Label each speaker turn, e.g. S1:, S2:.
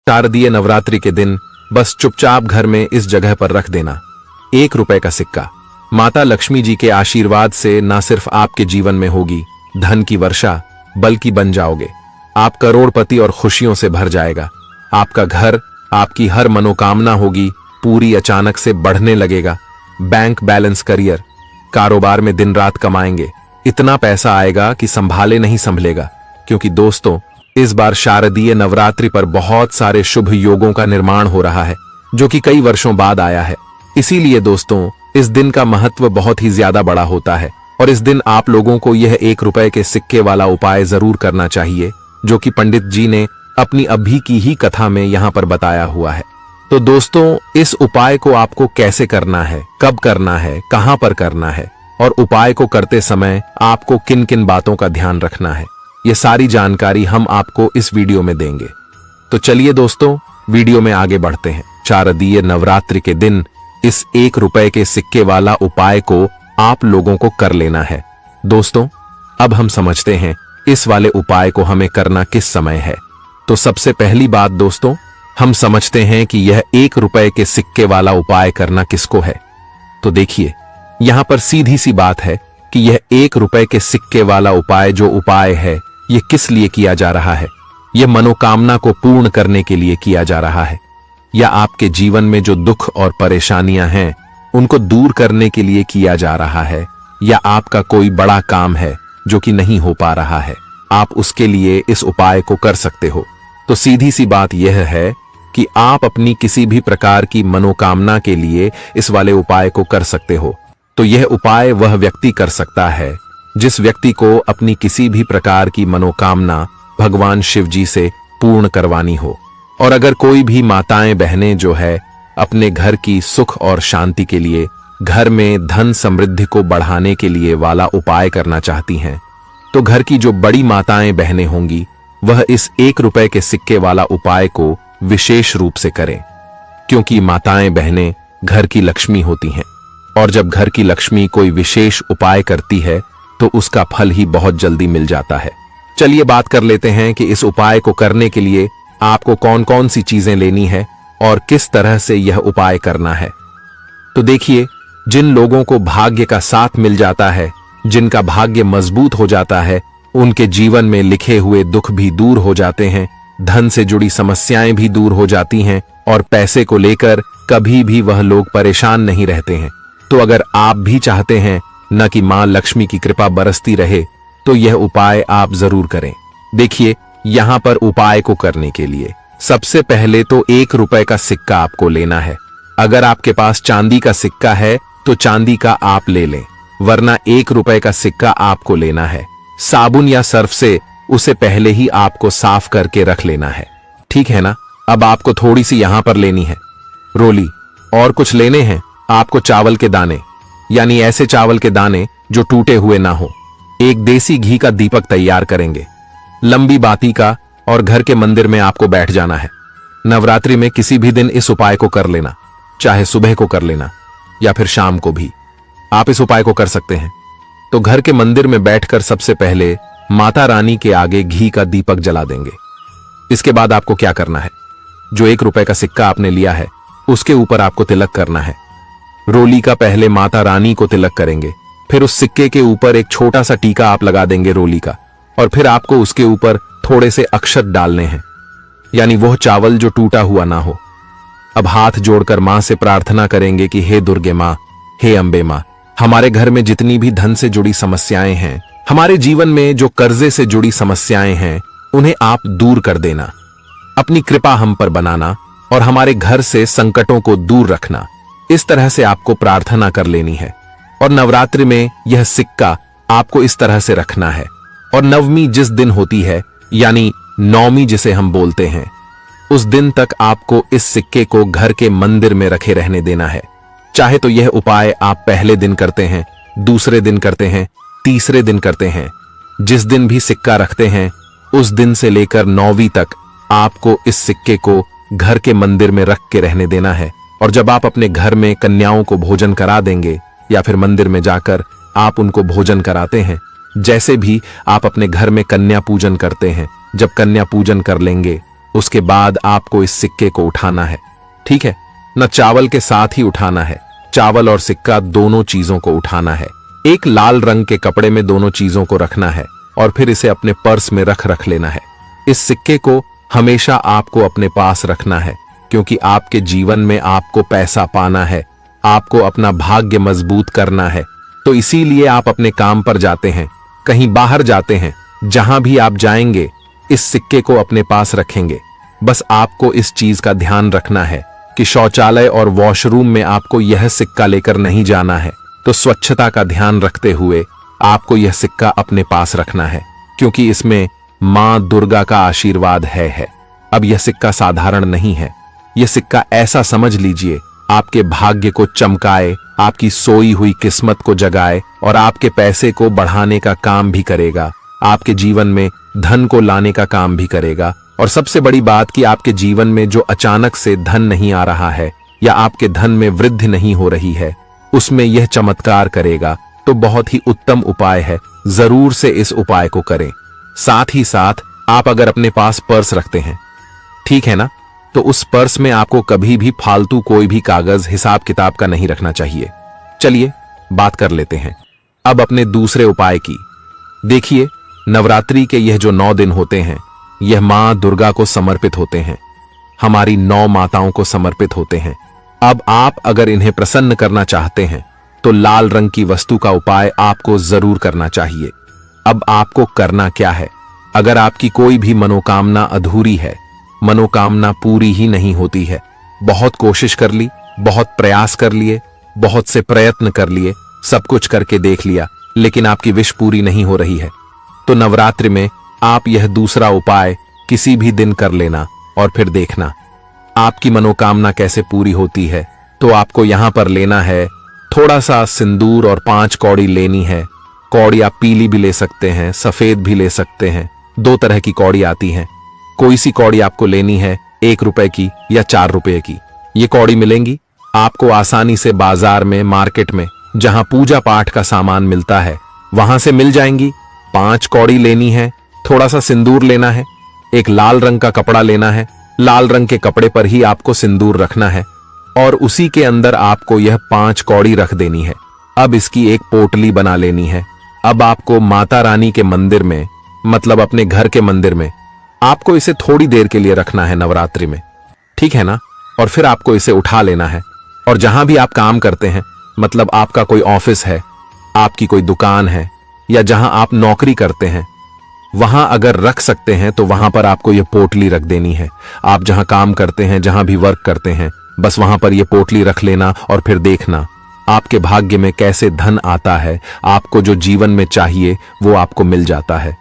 S1: शारदीय नवरात्रि के दिन बस चुपचाप घर में इस जगह पर रख देना 1 रुपए का सिक्का। माता लक्ष्मी जी के आशीर्वाद से न सिर्फ आपके जीवन में होगी धन की वर्षा, बल्कि बन जाओगे आप करोड़पति और खुशियों से भर जाएगा। आपका घर, आपकी हर मनोकामना होगी पूरी, अचानक से बढ़ने लगेगा। बैंक बैलेंस, करियर, कारोबार में दिन रात कमाएंगे, इतना पैसा आएगा कि संभाले नहीं संभलेगा। क्योंकि दोस्तों, इस बार शारदीय नवरात्रि पर बहुत सारे शुभ योगों का निर्माण हो रहा है, जो कि कई वर्षों बाद आया है। इसीलिए दोस्तों, इस दिन का महत्व बहुत ही ज्यादा बड़ा होता है और इस दिन आप लोगों को यह 1 रुपए के सिक्के वाला उपाय जरूर करना चाहिए, जो कि पंडित जी ने अपनी अभी की ही कथा में यहाँ पर बताया हुआ है। तो दोस्तों, इस उपाय को आपको कैसे करना है, कब करना है, कहां पर करना है और उपाय को करते समय आपको किन किन बातों का ध्यान रखना है, ये सारी जानकारी हम आपको इस वीडियो में देंगे। तो चलिए दोस्तों, वीडियो में आगे बढ़ते हैं। शारदीय नवरात्रि के दिन इस 1 रुपए के सिक्के वाला उपाय को आप लोगों को कर लेना है। दोस्तों, अब हम समझते हैं इस वाले उपाय को हमें करना किस समय है। तो सबसे पहली बात दोस्तों, हम समझते हैं कि यह 1 रुपए के सिक्के वाला उपाय करना किसको है। तो देखिए, यहां पर सीधी सी बात है कि यह 1 रुपए के सिक्के वाला उपाय जो उपाय है, यह किस लिए किया जा रहा है। यह मनोकामना को पूर्ण करने के लिए किया जा रहा है, या आपके जीवन में जो दुख और परेशानियां हैं उनको दूर करने के लिए किया जा रहा है, या आपका कोई बड़ा काम है जो कि नहीं हो पा रहा है, आप उसके लिए इस उपाय को कर सकते हो। तो सीधी सी बात यह है कि आप अपनी किसी भी प्रकार की मनोकामना के लिए इस वाले उपाय को कर सकते हो। तो यह उपाय वह व्यक्ति कर सकता है जिस व्यक्ति को अपनी किसी भी प्रकार की मनोकामना भगवान शिव जी से पूर्ण करवानी हो। और अगर कोई भी माताएं बहनें जो है अपने घर की सुख और शांति के लिए, घर में धन समृद्धि को बढ़ाने के लिए वाला उपाय करना चाहती हैं, तो घर की जो बड़ी माताएं बहनें होंगी वह इस 1 रुपए के सिक्के वाला उपाय को विशेष रूप से करें। क्योंकि माताएं बहनें घर की लक्ष्मी होती हैं और जब घर की लक्ष्मी कोई विशेष उपाय करती है तो उसका फल ही बहुत जल्दी मिल जाता है। चलिए बात कर लेते हैं कि इस उपाय को करने के लिए आपको कौन कौन सी चीजें लेनी है और किस तरह से यह उपाय करना है। तो देखिए, जिन लोगों को भाग्य का साथ मिल जाता है, जिनका भाग्य मजबूत हो जाता है, उनके जीवन में लिखे हुए दुख भी दूर हो जाते हैं, धन से जुड़ी समस्याएं भी दूर हो जाती हैं और पैसे को लेकर कभी भी वह लोग परेशान नहीं रहते हैं। तो अगर आप भी चाहते हैं न कि मां लक्ष्मी की कृपा बरसती रहे, तो यह उपाय आप जरूर करें। देखिए, यहां पर उपाय को करने के लिए सबसे पहले तो 1 रुपए का सिक्का आपको लेना है। अगर आपके पास चांदी का सिक्का है तो चांदी का आप ले लें, वरना 1 रुपए का सिक्का आपको लेना है। साबुन या सर्फ से उसे पहले ही आपको साफ करके रख लेना है, ठीक है ना। अब आपको थोड़ी सी यहां पर लेनी है रोली, और कुछ लेने हैं आपको चावल के दाने, यानी ऐसे चावल के दाने जो टूटे हुए ना हो। एक देसी घी का दीपक तैयार करेंगे, लंबी बाती का, और घर के मंदिर में आपको बैठ जाना है। नवरात्रि में किसी भी दिन इस उपाय को कर लेना, चाहे सुबह को कर लेना या फिर शाम को भी आप इस उपाय को कर सकते हैं। तो घर के मंदिर में बैठकर सबसे पहले माता रानी के आगे घी का दीपक जला देंगे। इसके बाद आपको क्या करना है, जो 1 रुपए का सिक्का आपने लिया है उसके ऊपर आपको तिलक करना है। रोली का पहले माता रानी को तिलक करेंगे, फिर उस सिक्के के ऊपर एक छोटा सा टीका आप लगा देंगे रोली का, और फिर आपको उसके ऊपर थोड़े से अक्षत डालने हैं, यानी वह चावल जो टूटा हुआ ना हो। अब हाथ जोड़कर मां से प्रार्थना करेंगे कि हे दुर्गे मां, हे अंबे मां, हमारे घर में जितनी भी धन से जुड़ी समस्याएं हैं, हमारे जीवन में जो कर्जे से जुड़ी समस्याएं हैं, उन्हें आप दूर कर देना। अपनी कृपा हम पर बनाना और हमारे घर से संकटों को दूर रखना। इस तरह से आपको प्रार्थना कर लेनी है। और नवरात्रि में यह सिक्का आपको इस तरह से रखना है। और नवमी जिस दिन होती है, यानी नौमी जिसे हम बोलते हैं, उस दिन तक आपको इस सिक्के को घर के मंदिर में रखे रहने देना है। चाहे तो यह उपाय आप पहले दिन करते हैं, दूसरे दिन करते हैं, तीसरे दिन करते हैं, जिस दिन भी सिक्का रखते हैं उस दिन से लेकर 9वीं तक आपको इस सिक्के को घर के मंदिर में रख के रहने देना है। और जब आप अपने घर में कन्याओं को भोजन करा देंगे या फिर मंदिर में जाकर आप उनको भोजन कराते हैं, जैसे भी आप अपने घर में कन्या पूजन करते हैं, जब कन्या पूजन कर लेंगे उसके बाद आपको इस सिक्के को उठाना है, ठीक है। न चावल के साथ ही उठाना है, चावल और सिक्का दोनों चीजों को उठाना है। एक लाल रंग के कपड़े में दोनों चीजों को रखना है और फिर इसे अपने पर्स में रख लेना है। इस सिक्के को हमेशा आपको अपने पास रखना है, क्योंकि आपके जीवन में आपको पैसा पाना है, आपको अपना भाग्य मजबूत करना है। तो इसीलिए आप अपने काम पर जाते हैं, कहीं बाहर जाते हैं, जहां भी आप जाएंगे इस सिक्के को अपने पास रखेंगे। बस आपको इस चीज का ध्यान रखना है कि शौचालय और वॉशरूम में आपको यह सिक्का लेकर नहीं जाना है। तो स्वच्छता का ध्यान रखते हुए आपको यह सिक्का अपने पास रखना है, क्योंकि इसमें मां दुर्गा का आशीर्वाद है। अब यह सिक्का साधारण नहीं है, यह सिक्का ऐसा समझ लीजिए आपके भाग्य को चमकाए, आपकी सोई हुई किस्मत को जगाए और आपके पैसे को बढ़ाने का काम भी करेगा, आपके जीवन में धन को लाने का काम भी करेगा। और सबसे बड़ी बात कि आपके जीवन में जो अचानक से धन नहीं आ रहा है या आपके धन में वृद्धि नहीं हो रही है, उसमें यह चमत्कार करेगा। तो बहुत ही उत्तम उपाय है, जरूर से इस उपाय को करें। साथ ही साथ आप अगर अपने पास पर्स रखते हैं, ठीक है ना, तो उस पर्स में आपको कभी भी फालतू कोई भी कागज हिसाब किताब का नहीं रखना चाहिए। चलिए बात कर लेते हैं अब अपने दूसरे उपाय की। देखिए, नवरात्रि के यह जो 9 दिन होते हैं, यह मां दुर्गा को समर्पित होते हैं, हमारी 9 माताओं को समर्पित होते हैं। अब आप अगर इन्हें प्रसन्न करना चाहते हैं तो लाल रंग की वस्तु का उपाय आपको जरूर करना चाहिए। अब आपको करना क्या है, अगर आपकी कोई भी मनोकामना अधूरी है, मनोकामना पूरी ही नहीं होती है, बहुत कोशिश कर ली, बहुत प्रयास कर लिए, बहुत से प्रयत्न कर लिए, सब कुछ करके देख लिया, लेकिन आपकी विश पूरी नहीं हो रही है, तो नवरात्रि में आप यह दूसरा उपाय किसी भी दिन कर लेना और फिर देखना आपकी मनोकामना कैसे पूरी होती है। तो आपको यहां पर लेना है थोड़ा सा सिंदूर और 5 कौड़ी लेनी है। कौड़ी आप पीली भी ले सकते हैं, सफेद भी ले सकते हैं, 2 तरह की कौड़ी आती हैं। कोई सी कौड़ी आपको लेनी है, 1 रुपए की या 4 रुपए की, ये कौड़ी मिलेंगी आपको आसानी से बाजार में, मार्केट में, जहां पूजा पाठ का सामान मिलता है वहां से मिल जाएंगी। 5 कौड़ी लेनी है, थोड़ा सा सिंदूर लेना है, एक लाल रंग का कपड़ा लेना है, लाल रंग के कपड़े पर ही आपको सिंदूर रखना है और उसी के अंदर आपको यह 5 कौड़ी रख देनी है। अब इसकी एक पोटली बना लेनी है। अब आपको माता रानी के मंदिर में, मतलब अपने घर के मंदिर में, आपको इसे थोड़ी देर के लिए रखना है नवरात्रि में, ठीक है ना। और फिर आपको इसे उठा लेना है और जहां भी आप काम करते हैं, मतलब आपका कोई ऑफिस है, आपकी कोई दुकान है या जहां आप नौकरी करते हैं, वहां अगर रख सकते हैं तो वहां पर आपको यह पोटली रख देनी है। आप जहां काम करते हैं, जहां भी वर्क करते हैं, बस वहां पर यह पोटली रख लेना और फिर देखना आपके भाग्य में कैसे धन आता है। आपको जो जीवन में चाहिए वो आपको मिल जाता है।